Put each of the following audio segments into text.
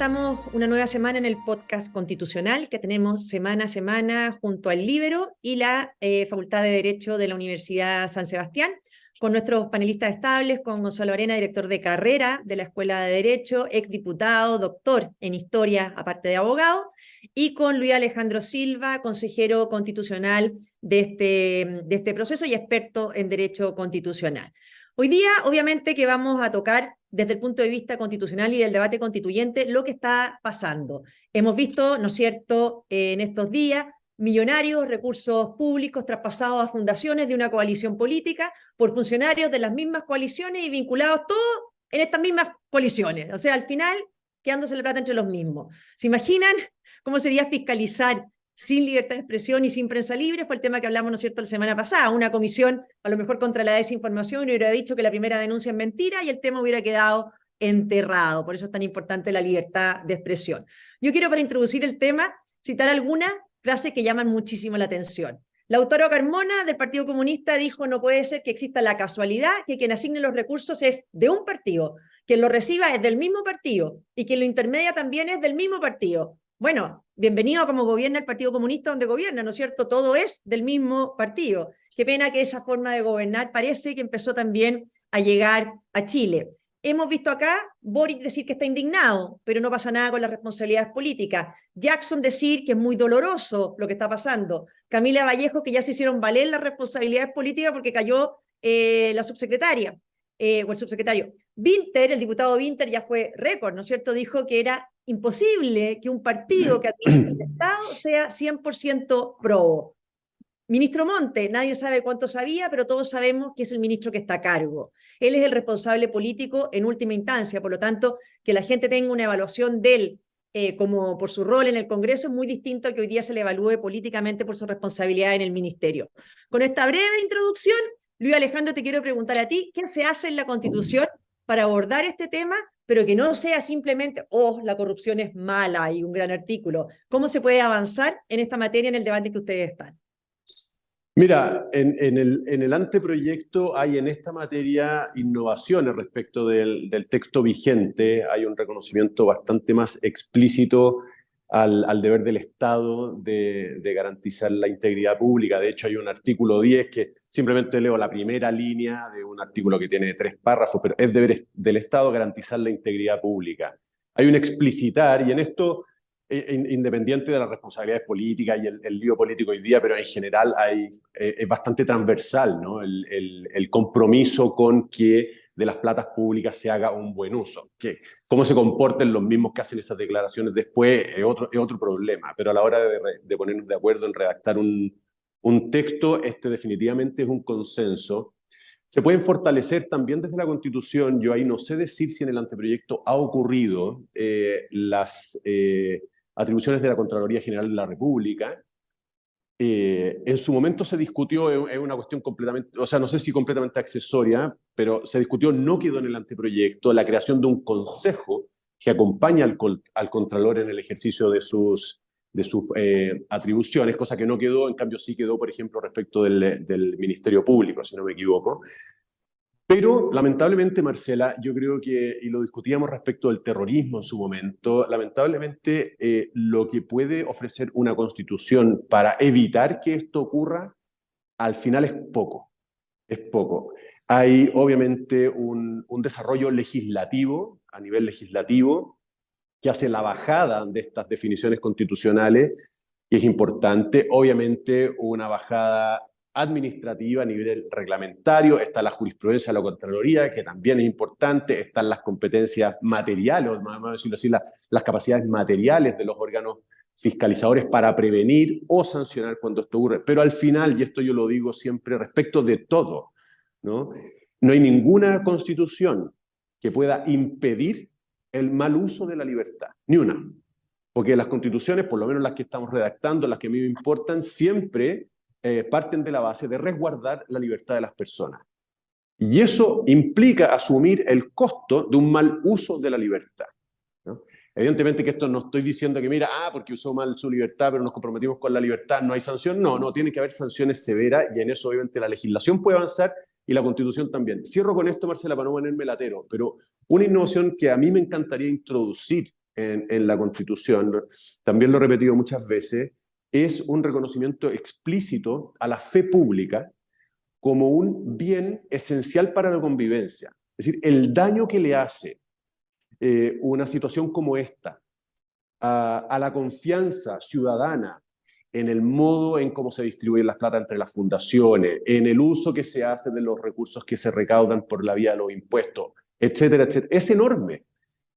estamos una nueva semana en el podcast constitucional que tenemos semana a semana junto al Líbero y la Facultad de Derecho de la Universidad San Sebastián, con nuestros panelistas estables, con Gonzalo Arena, director de carrera de la Escuela de Derecho, exdiputado, doctor en Historia, aparte de abogado, y con Luis Alejandro Silva, consejero constitucional de este proceso y experto en Derecho Constitucional. Hoy día, obviamente, que vamos a tocar desde el punto de vista constitucional y del debate constituyente lo que está pasando. Hemos visto, ¿no es cierto?, en estos días, millonarios recursos públicos traspasados a fundaciones de una coalición política por funcionarios de las mismas coaliciones y vinculados todos en estas mismas coaliciones. O sea, al final, quedándose la plata entre los mismos. ¿Se imaginan cómo sería fiscalizar sin libertad de expresión y sin prensa libre? Fue el tema que hablamos, ¿no es cierto?, la semana pasada. Una comisión, a lo mejor contra la desinformación, hubiera dicho que la primera denuncia es mentira y el tema hubiera quedado enterrado. Por eso es tan importante la libertad de expresión. Yo quiero, para introducir el tema, citar algunas frases que llaman muchísimo la atención. Lautaro Carmona, del Partido Comunista, dijo: no puede ser que exista la casualidad que quien asigne los recursos es de un partido, quien lo reciba es del mismo partido y quien lo intermedia también es del mismo partido. Bueno, bienvenido a cómo gobierna el Partido Comunista donde gobierna, ¿no es cierto? Todo es del mismo partido. Qué pena que esa forma de gobernar parece que empezó también a llegar a Chile. Hemos visto acá Boric decir que está indignado, pero no pasa nada con las responsabilidades políticas. Jackson decir que es muy doloroso lo que está pasando. Camila Vallejo, que ya se hicieron valer las responsabilidades políticas porque cayó la subsecretaria o el subsecretario. Winter, el diputado Winter, ya fue récord, ¿no es cierto? Dijo que era imposible que un partido que administra el Estado sea 100% probo. Ministro Monte, nadie sabe cuánto sabía, pero todos sabemos que es el ministro que está a cargo. Él es el responsable político en última instancia, por lo tanto, que la gente tenga una evaluación de él como por su rol en el Congreso es muy distinto a que hoy día se le evalúe políticamente por su responsabilidad en el ministerio. Con esta breve introducción, Luis Alejandro, te quiero preguntar a ti, ¿qué se hace en la Constitución para abordar este tema, pero que no sea simplemente, oh, la corrupción es mala y un gran artículo? ¿Cómo se puede avanzar en esta materia en el debate que ustedes están? Mira, en el anteproyecto hay en esta materia innovaciones respecto del texto vigente. Hay un reconocimiento bastante más explícito al deber del Estado de garantizar la integridad pública. De hecho, hay un artículo 10 que simplemente leo la primera línea de un artículo que tiene 3 párrafos, pero es deber del Estado garantizar la integridad pública. Hay un explicitar, y en esto, independiente de las responsabilidades políticas y el lío político hoy día, pero en general es bastante transversal, ¿no? El compromiso con que de las platas públicas se haga un buen uso. Que cómo se comporten los mismos que hacen esas declaraciones después es otro problema, pero a la hora de ponernos de acuerdo en redactar un texto, este definitivamente es un consenso. Se pueden fortalecer también desde la Constitución. Yo ahí no sé decir si en el anteproyecto ha ocurrido las atribuciones de la Contraloría General de la República. En su momento se discutió, es una cuestión completamente, o sea, no sé si completamente accesoria, pero se discutió, no quedó en el anteproyecto, la creación de un consejo que acompaña al Contralor en el ejercicio de sus atribuciones, cosa que no quedó, en cambio sí quedó, por ejemplo, respecto del Ministerio Público, si no me equivoco. Pero, lamentablemente, Marcela, yo creo que, y lo discutíamos respecto del terrorismo en su momento, lamentablemente lo que puede ofrecer una constitución para evitar que esto ocurra, al final es poco, es poco. Hay obviamente un desarrollo legislativo, a nivel legislativo, que hace la bajada de estas definiciones constitucionales, y es importante, obviamente, una bajada administrativa a nivel reglamentario. Está la jurisprudencia de la Contraloría, que también es importante. Están las competencias materiales, vamos a decirlo así, las capacidades materiales de los órganos fiscalizadores para prevenir o sancionar cuando esto ocurre. Pero al final, y esto yo lo digo siempre respecto de todo, ¿no? No hay ninguna constitución que pueda impedir el mal uso de la libertad, ni una. Porque las constituciones, por lo menos las que estamos redactando, las que a mí me importan, siempre parten de la base de resguardar la libertad de las personas. Y eso implica asumir el costo de un mal uso de la libertad, ¿no? Evidentemente que esto no estoy diciendo que, mira, porque usó mal su libertad, pero nos comprometimos con la libertad, no hay sanción. No, tiene que haber sanciones severas, y en eso obviamente la legislación puede avanzar y la Constitución también. Cierro con esto, Marcela, para no ponerme latero, pero una innovación que a mí me encantaría introducir en la Constitución, también lo he repetido muchas veces, es un reconocimiento explícito a la fe pública como un bien esencial para la convivencia. Es decir, el daño que le hace una situación como esta a la confianza ciudadana en el modo en cómo se distribuyen las plata entre las fundaciones, en el uso que se hace de los recursos que se recaudan por la vía de los impuestos, etcétera, etcétera, es enorme.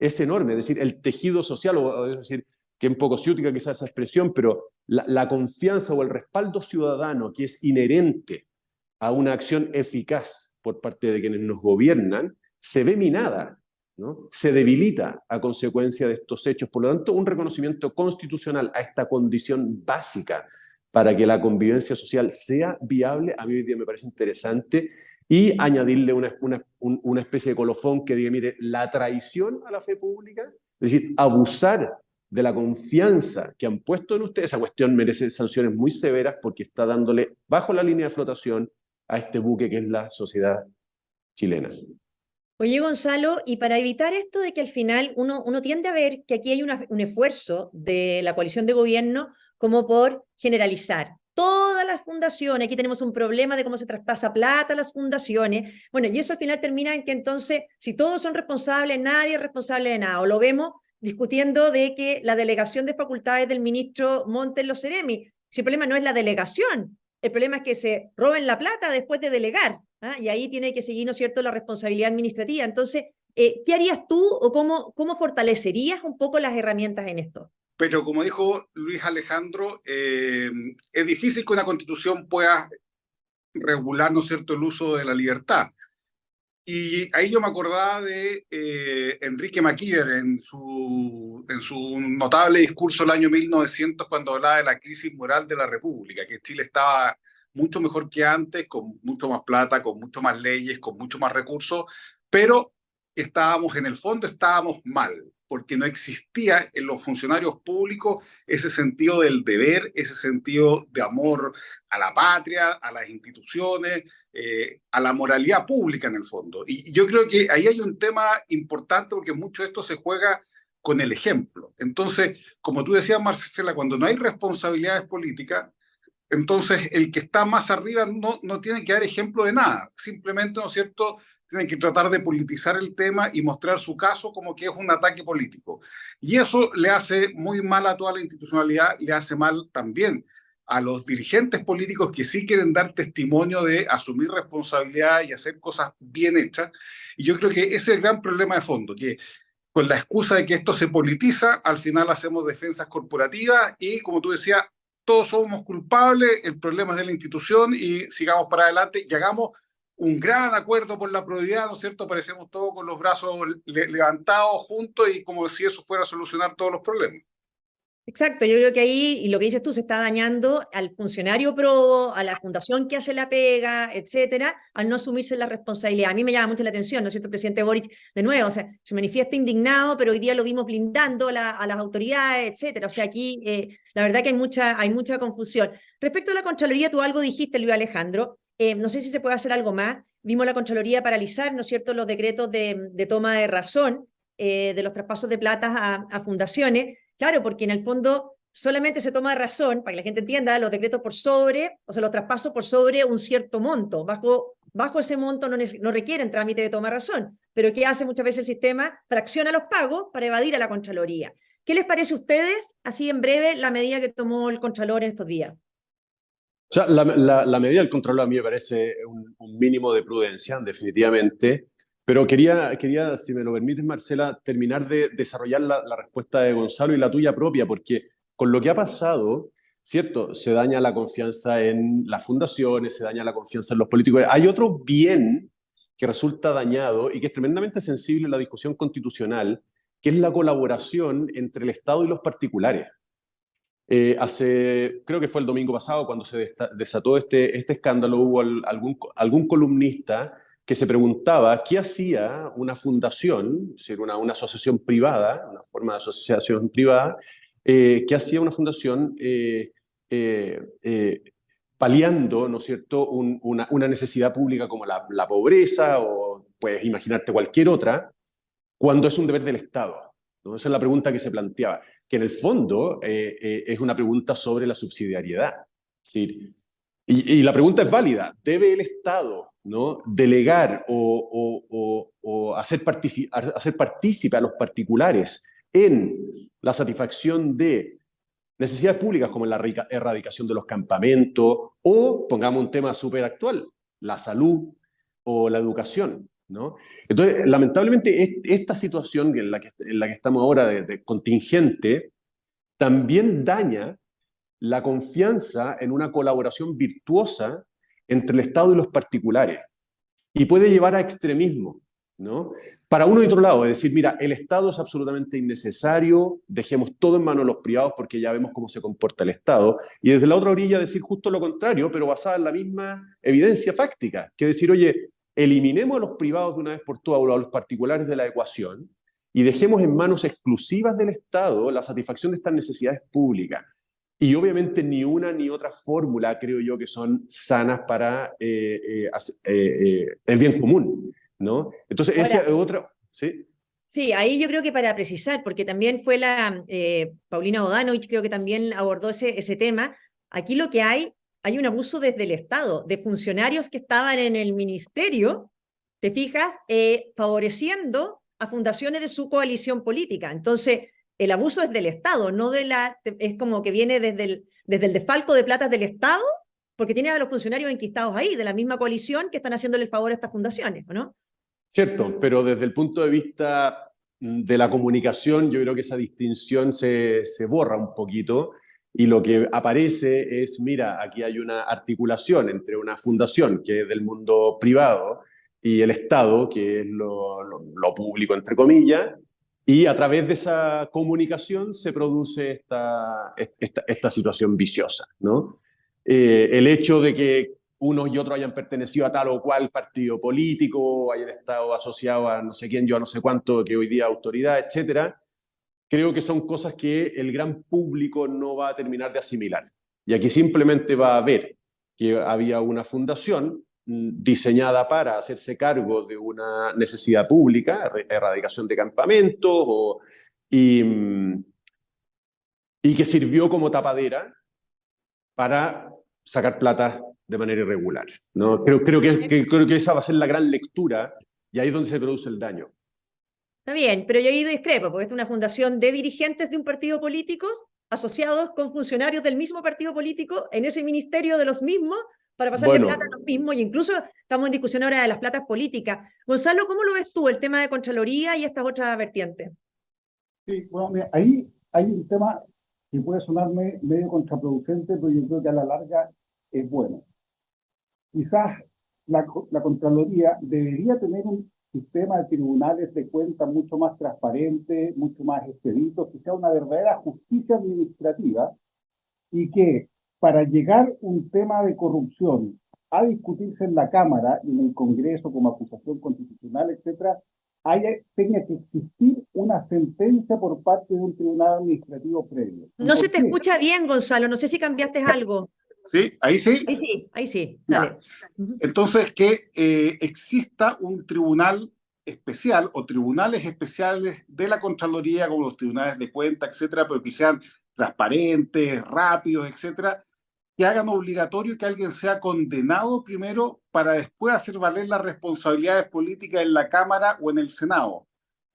Es enorme. Es decir, el tejido social, es decir, que un poco ciútica quizás esa expresión, pero la confianza o el respaldo ciudadano que es inherente a una acción eficaz por parte de quienes nos gobiernan, se ve minada, ¿no? Se debilita a consecuencia de estos hechos. Por lo tanto, un reconocimiento constitucional a esta condición básica para que la convivencia social sea viable, a mí hoy día me parece interesante, y añadirle una especie de colofón que diga, mire, la traición a la fe pública, es decir, abusar de la confianza que han puesto en ustedes, esa cuestión merece sanciones muy severas porque está dándole bajo la línea de flotación a este buque que es la sociedad chilena. Oye, Gonzalo, y para evitar esto de que al final uno tiende a ver que aquí hay un esfuerzo de la coalición de gobierno como por generalizar todas las fundaciones, aquí tenemos un problema de cómo se traspasa plata a las fundaciones, bueno, y eso al final termina en que entonces, si todos son responsables, nadie es responsable de nada, o lo vemos discutiendo de que la delegación de facultades del ministro Montes los Ceremi, si el problema no es la delegación, el problema es que se roben la plata después de delegar, ¿ah? Y ahí tiene que seguir, ¿no es cierto?, la responsabilidad administrativa. Entonces, ¿qué harías tú o cómo fortalecerías un poco las herramientas en esto? Pero como dijo Luis Alejandro, es difícil que una constitución pueda regular, ¿no es cierto?, el uso de la libertad. Y ahí yo me acordaba de Enrique Maquiver en su notable discurso del año 1900 cuando hablaba de la crisis moral de la República, que Chile estaba mucho mejor que antes, con mucho más plata, con mucho más leyes, con mucho más recursos, pero estábamos en el fondo, estábamos mal, porque no existía en los funcionarios públicos ese sentido del deber, ese sentido de amor a la patria, a las instituciones, a la moralidad pública en el fondo. Y yo creo que ahí hay un tema importante porque mucho de esto se juega con el ejemplo. Entonces, como tú decías, Marcela, cuando no hay responsabilidades políticas, entonces el que está más arriba no tiene que dar ejemplo de nada, simplemente, ¿no es cierto?, tiene que tratar de politizar el tema y mostrar su caso como que es un ataque político. Y eso le hace muy mal a toda la institucionalidad, le hace mal también a los dirigentes políticos que sí quieren dar testimonio de asumir responsabilidad y hacer cosas bien hechas. Y yo creo que ese es el gran problema de fondo, que con la excusa de que esto se politiza, al final hacemos defensas corporativas y, como tú decías, todos somos culpables, el problema es de la institución y sigamos para adelante y hagamos un gran acuerdo por la probidad, ¿no es cierto? Aparecemos todos con los brazos levantados juntos y como si eso fuera a solucionar todos los problemas. Exacto, yo creo que ahí, y lo que dices tú, se está dañando al funcionario probo, a la fundación que hace la pega, etcétera, al no asumirse la responsabilidad. A mí me llama mucho la atención, ¿no es cierto? El presidente Boric, de nuevo, o sea, se manifiesta indignado, pero hoy día lo vimos blindando a las autoridades, etcétera. O sea, aquí la verdad que hay mucha confusión. Respecto a la Contraloría, tú algo dijiste, Luis Alejandro, no sé si se puede hacer algo más. Vimos la Contraloría paralizar, ¿no es cierto?, los decretos de toma de razón de los traspasos de plata a fundaciones. Claro, porque en el fondo solamente se toma razón, para que la gente entienda, los decretos por sobre, o sea, los traspasos por sobre un cierto monto. Bajo ese monto no requieren trámite de toma razón. Pero ¿qué hace muchas veces el sistema? Fracciona los pagos para evadir a la Contraloría. ¿Qué les parece a ustedes, así en breve, la medida que tomó el Contralor en estos días? O sea, la medida del Contralor a mí me parece un mínimo de prudencia, definitivamente. Pero quería, si me lo permites, Marcela, terminar de desarrollar la respuesta de Gonzalo y la tuya propia, porque con lo que ha pasado, cierto, se daña la confianza en las fundaciones, se daña la confianza en los políticos. Hay otro bien que resulta dañado y que es tremendamente sensible en la discusión constitucional, que es la colaboración entre el Estado y los particulares. Creo que fue el domingo pasado cuando se desató este escándalo, hubo algún columnista que se preguntaba qué hacía una fundación, es decir, una asociación privada, una forma de asociación privada, qué hacía una fundación paliando, ¿no es cierto?, una necesidad pública como la pobreza o puedes imaginarte cualquier otra, cuando es un deber del Estado. ¿no? Esa es la pregunta que se planteaba, que en el fondo es una pregunta sobre la subsidiariedad. Es decir, y la pregunta es válida, ¿debe el Estado, ¿no?, delegar o hacer partícipe a los particulares en la satisfacción de necesidades públicas como la erradicación de los campamentos o, pongamos un tema súper actual, la salud o la educación, ¿no? Entonces, lamentablemente, esta situación en la que estamos ahora de contingente también daña la confianza en una colaboración virtuosa entre el Estado y los particulares y puede llevar a extremismo, ¿no? Para uno y otro lado, es decir, mira, el Estado es absolutamente innecesario, dejemos todo en manos de los privados porque ya vemos cómo se comporta el Estado, y desde la otra orilla decir justo lo contrario, pero basada en la misma evidencia fáctica, que decir, oye, eliminemos a los privados de una vez por todas, a los particulares de la ecuación, y dejemos en manos exclusivas del Estado la satisfacción de estas necesidades públicas. Y obviamente ni una ni otra fórmula creo yo que son sanas para el bien común, ¿no? Entonces, esa es otra... ¿sí? Sí, ahí yo creo que para precisar, porque también fue la Paulina Bodanovich, creo que también abordó ese tema. Aquí lo que hay un abuso desde el Estado, de funcionarios que estaban en el ministerio, ¿te fijas? Favoreciendo a fundaciones de su coalición política. Entonces, el abuso es del Estado, no es como que viene desde el desfalco de platas del Estado, porque tiene a los funcionarios enquistados ahí, de la misma coalición que están haciéndole el favor a estas fundaciones, ¿no? Cierto, pero desde el punto de vista de la comunicación, yo creo que esa distinción se borra un poquito y lo que aparece es, mira, aquí hay una articulación entre una fundación que es del mundo privado y el Estado, que es lo público, entre comillas, y a través de esa comunicación se produce esta situación viciosa, ¿no? El hecho de que unos y otros hayan pertenecido a tal o cual partido político, hayan estado asociados a no sé quién, yo a no sé cuánto, que hoy día autoridad, etcétera, creo que son cosas que el gran público no va a terminar de asimilar. Y aquí simplemente va a ver que había una fundación diseñada para hacerse cargo de una necesidad pública, erradicación de campamentos, y que sirvió como tapadera para sacar plata de manera irregular, ¿no? Creo que esa va a ser la gran lectura y ahí es donde se produce el daño. Está bien, pero yo ahí discrepo, porque es una fundación de dirigentes de un partido político asociados con funcionarios del mismo partido político en ese ministerio de los mismos para pasarle plata a los mismos, y incluso estamos en discusión ahora de las platas políticas. Gonzalo, ¿cómo lo ves tú, el tema de Contraloría y estas otras vertientes? Sí, bueno, mira, ahí hay un tema que puede sonarme medio contraproducente, pero yo creo que a la larga es bueno. Quizás la Contraloría debería tener un sistema de tribunales de cuentas mucho más transparente, mucho más expedito, que sea una verdadera justicia administrativa y que para llegar un tema de corrupción a discutirse en la Cámara y en el Congreso como acusación constitucional, etcétera, tenga que existir una sentencia por parte de un tribunal administrativo previo. No se te escucha bien, Gonzalo, no sé si cambiaste algo. ¿Sí? ¿Ahí sí? Ahí sí, dale. Entonces, que exista un tribunal especial o tribunales especiales de la Contraloría, como los tribunales de cuenta, etcétera, pero que sean transparentes, rápidos, etcétera, que hagan obligatorio que alguien sea condenado primero para después hacer valer las responsabilidades políticas en la Cámara o en el Senado.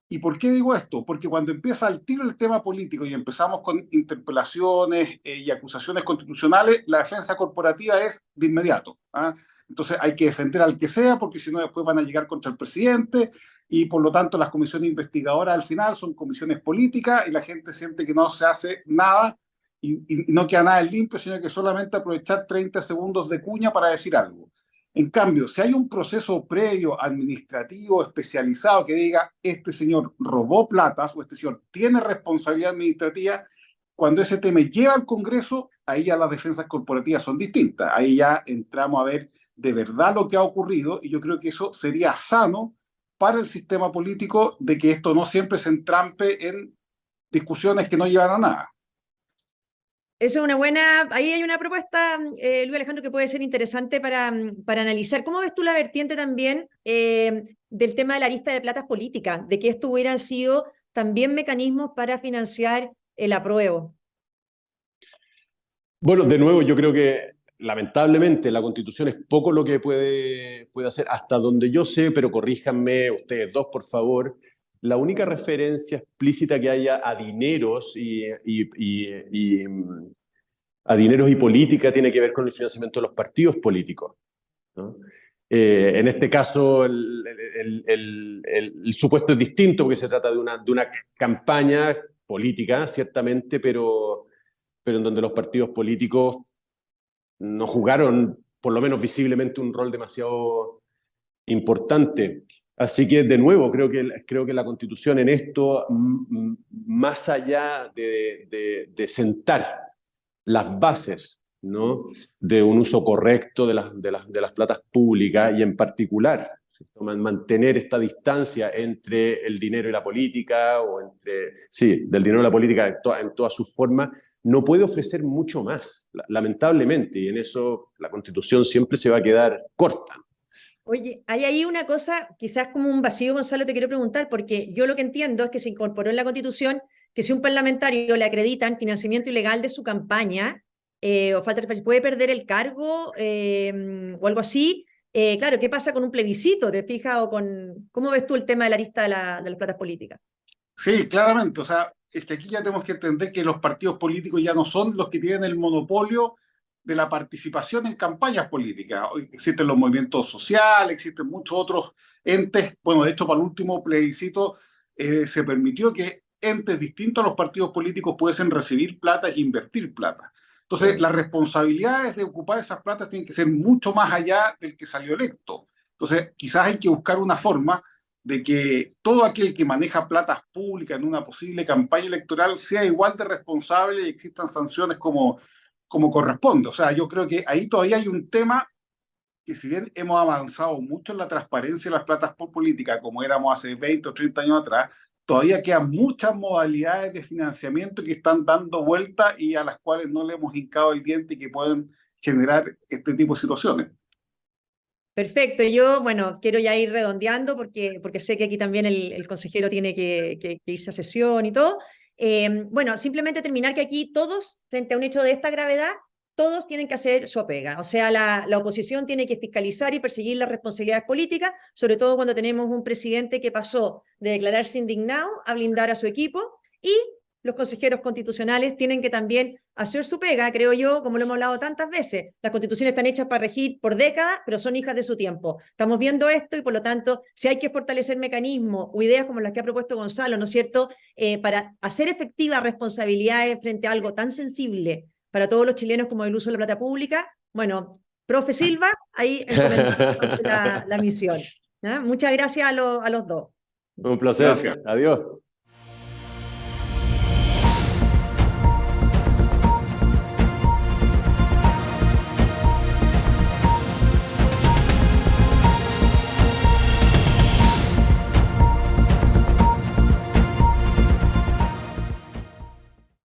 ¿Y por qué digo esto? Porque cuando empieza al tiro el tema político y empezamos con interpelaciones y acusaciones constitucionales, la defensa corporativa es de inmediato, ¿ah? Entonces hay que defender al que sea, porque si no después van a llegar contra el presidente, y por lo tanto las comisiones investigadoras al final son comisiones políticas y la gente siente que no se hace nada y no queda nada en limpio, sino que solamente aprovechar 30 segundos de cuña para decir algo. En cambio, si hay un proceso previo, administrativo, especializado, que diga, este señor robó platas o este señor tiene responsabilidad administrativa, cuando ese tema lleva al Congreso, ahí ya las defensas corporativas son distintas. Ahí ya entramos a ver de verdad lo que ha ocurrido, y yo creo que eso sería sano para el sistema político, de que esto no siempre se entrampe en discusiones que no llevan a nada. Eso es una buena, ahí hay una propuesta, Luis Alejandro, que puede ser interesante para analizar. ¿Cómo ves tú la vertiente también del tema de la lista de platas políticas? De que esto hubieran sido también mecanismos para financiar el apruebo. Bueno, de nuevo, yo creo que lamentablemente la Constitución es poco lo que puede hacer, hasta donde yo sé, pero corríjanme ustedes dos, por favor. La única referencia explícita que haya a dineros a dineros y política tiene que ver con el financiamiento de los partidos políticos, ¿no? En este caso, el supuesto es distinto porque se trata de una campaña política, ciertamente, pero en donde los partidos políticos no jugaron, por lo menos visiblemente, un rol demasiado importante. Así que, de nuevo, creo que la Constitución en esto, más allá de sentar las bases, ¿no?, de un uso correcto de las platas públicas y en particular, ¿cierto?, mantener esta distancia entre el dinero y la política, o del dinero y la política en todas sus formas, no puede ofrecer mucho más, lamentablemente, y en eso la Constitución siempre se va a quedar corta. Oye, hay ahí una cosa, quizás como un vacío, Gonzalo, te quiero preguntar, porque yo lo que entiendo es que se incorporó en la Constitución que si un parlamentario le acreditan financiamiento ilegal de su campaña, o falta de puede perder el cargo o algo así. Claro, ¿qué pasa con un plebiscito? ¿Te fijas? ¿Cómo ves tú el tema de la lista de las platas políticas? Sí, claramente. O sea, es que aquí ya tenemos que entender que los partidos políticos ya no son los que tienen el monopolio de la participación en campañas políticas. Hoy existen los movimientos sociales, existen muchos otros entes. Bueno, de hecho, para el último plebiscito se permitió que entes distintos a los partidos políticos pudiesen recibir plata e invertir plata. Entonces, las responsabilidades de ocupar esas platas tienen que ser mucho más allá del que salió electo. Entonces, quizás hay que buscar una forma de que todo aquel que maneja platas públicas en una posible campaña electoral sea igual de responsable y existan sanciones como corresponde. O sea, yo creo que ahí todavía hay un tema que, si bien hemos avanzado mucho en la transparencia de las platas políticas, como éramos hace 20 o 30 años atrás, todavía quedan muchas modalidades de financiamiento que están dando vuelta y a las cuales no le hemos hincado el diente y que pueden generar este tipo de situaciones. Perfecto, yo, bueno, quiero ya ir redondeando porque sé que aquí también el consejero tiene que irse a sesión y todo. Bueno, simplemente terminar que aquí todos, frente a un hecho de esta gravedad, todos tienen que hacer su apega. O sea, la oposición tiene que fiscalizar y perseguir las responsabilidades políticas, sobre todo cuando tenemos un presidente que pasó de declararse indignado a blindar a su equipo, y los consejeros constitucionales tienen que también hacer su pega, creo yo, como lo hemos hablado tantas veces. Las constituciones están hechas para regir por décadas, pero son hijas de su tiempo. Estamos viendo esto y, por lo tanto, si hay que fortalecer mecanismos o ideas como las que ha propuesto Gonzalo, ¿no es cierto?, para hacer efectivas responsabilidades frente a algo tan sensible para todos los chilenos como el uso de la plata pública, bueno, profe Silva, ahí encomendamos la misión. ¿Ah? Muchas gracias a los dos. Un placer. Gracias. Adiós.